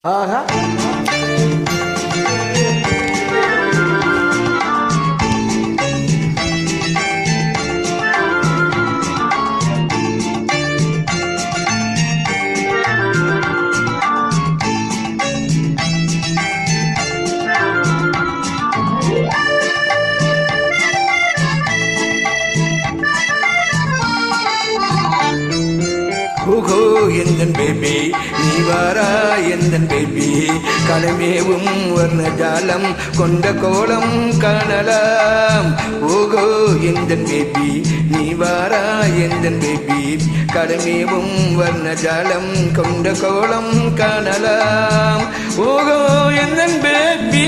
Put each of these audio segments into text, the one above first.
ஆஹா. ஓஹோ எந்தன் பேபி நீ வாரா எந்தன் பேபி களமேவும் வர்ணஜாலம் கொண்ட கோலம் காணலாம். ஓஹோ எந்தன் பேபி நீ வாரா எந்தன் பேபி களமேவும் வர்ணஜாலம் கொண்ட கோலம் காணலாம். ஓஹோ எந்தன் பேபி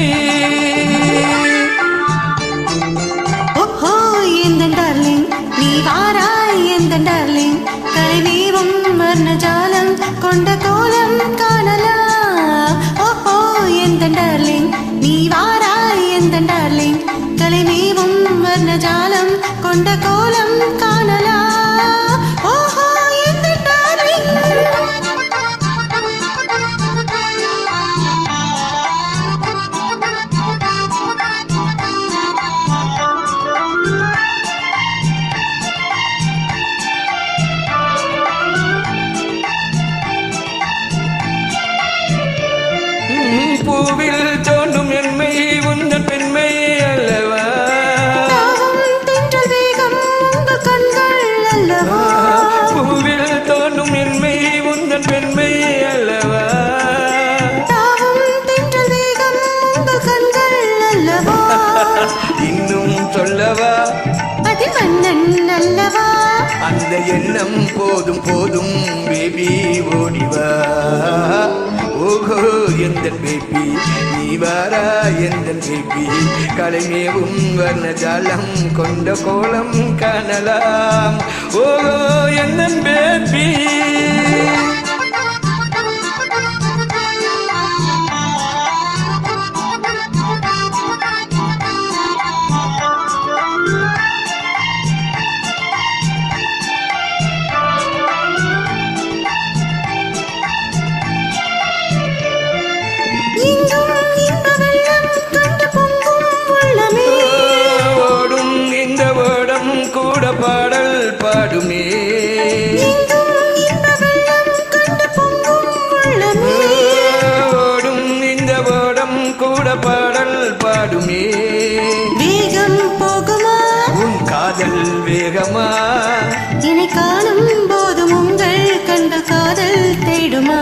ஓஹோ எந்தன் டார்லிங் நீ வாரா எந்தன் டார்லிங் கலைவீவும் வர்ணஜாலம் கொண்ட கோலம் காணலாம். ஓஹோ எந்தன் டார்லிங் நீ வாரா எந்தன் டார்லிங் கலைவீவும் வர்ணஜாலம் கொண்ட கோலம் காணலாம். ஓஹோ எந்தன் டார்லிங் பூவில் தோன்றும் என்மை உந்தன் பெண்மை அல்லவா. தென்றல் வேகம் உங்கள் கண்கள் அல்லவா. பூவில் தோன்றும் என்மை உந்தன் பெண்மை அல்லவா. தென்றல் வேகம் உங்கள் கண்கள் அல்லவா. இன்னும் சொல்லவா அது மன்னன் அல்லவா. அந்த எண்ணம் போதும் போதும் பேபி ஓடிவா. ஓஹோ எந்தன் பேபி நீ வாரா எந்தன் பேபி கலைமேவும் வர்ணஜாலம் கொண்ட கோலம் காணலாம். ஓஹோ எந்தன் பேபி இங்கும் இந்த வெள்ளம் கண்டு பொங்கும் உள்ளமே. ஓடும் இந்த ஓடம் கூட பாடல் பாடுமே. இங்கும் இந்த வெள்ளம் கண்டு பொங்கும் உள்ளமே. ஓடும் இந்த ஓடம் கூட பாடல் பாடுமே. வேகம் போகுமா உன் காதல் வேகமா என்னை காணும் போதும் உங்கள் கண்ட காதல் தேடுமா.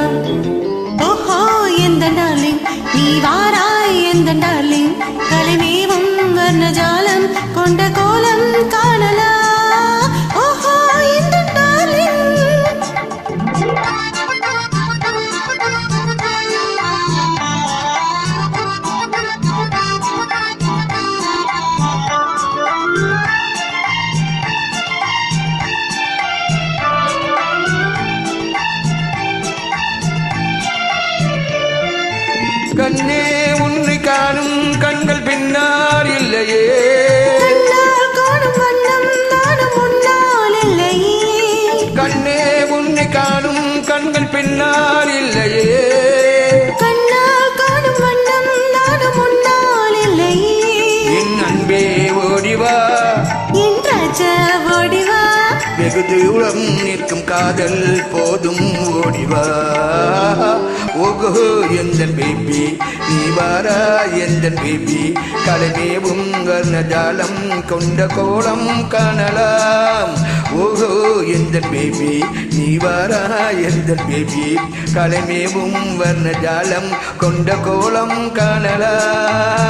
ஓஹோ எந்த டார்லிங் நீ வாராய் எந்த டார்லிங் கலைமேவும் வர்ணஜாலம் கொண்ட கோலம் காணலாம். ஓஹோ எந்த டார்லிங் கண்ணே உன்னை காணும் கண்கள் பின்னால் இல்லையே. கண்ணால் காணும் வண்ணம் நானும் முன்னால் இல்லையே. கண்ணே உன்னை காணும் கண்கள் பின்னால் இல்லையே. கண்ணால் காணும் வண்ணம் நானும் முன்னால் இல்லையே. என் அன்பே ஓடிவா என் ராஜா ஓடிவா. வெகு தூரம் நிற்கும் காதல் போதும் ஓடிவா. ஓகோ எந்தன் பேபி நீ வாரா எந்தன் பேபி கலைமேவும் வர்ணஜாலம் கொண்ட கோலம் காணலாம். ஓஹோ எந்தன் பேபி நீ வாரா எந்தன் பேபி கலைமேவும் வர்ணஜாலம் கொண்ட கோலம் காணலாம்.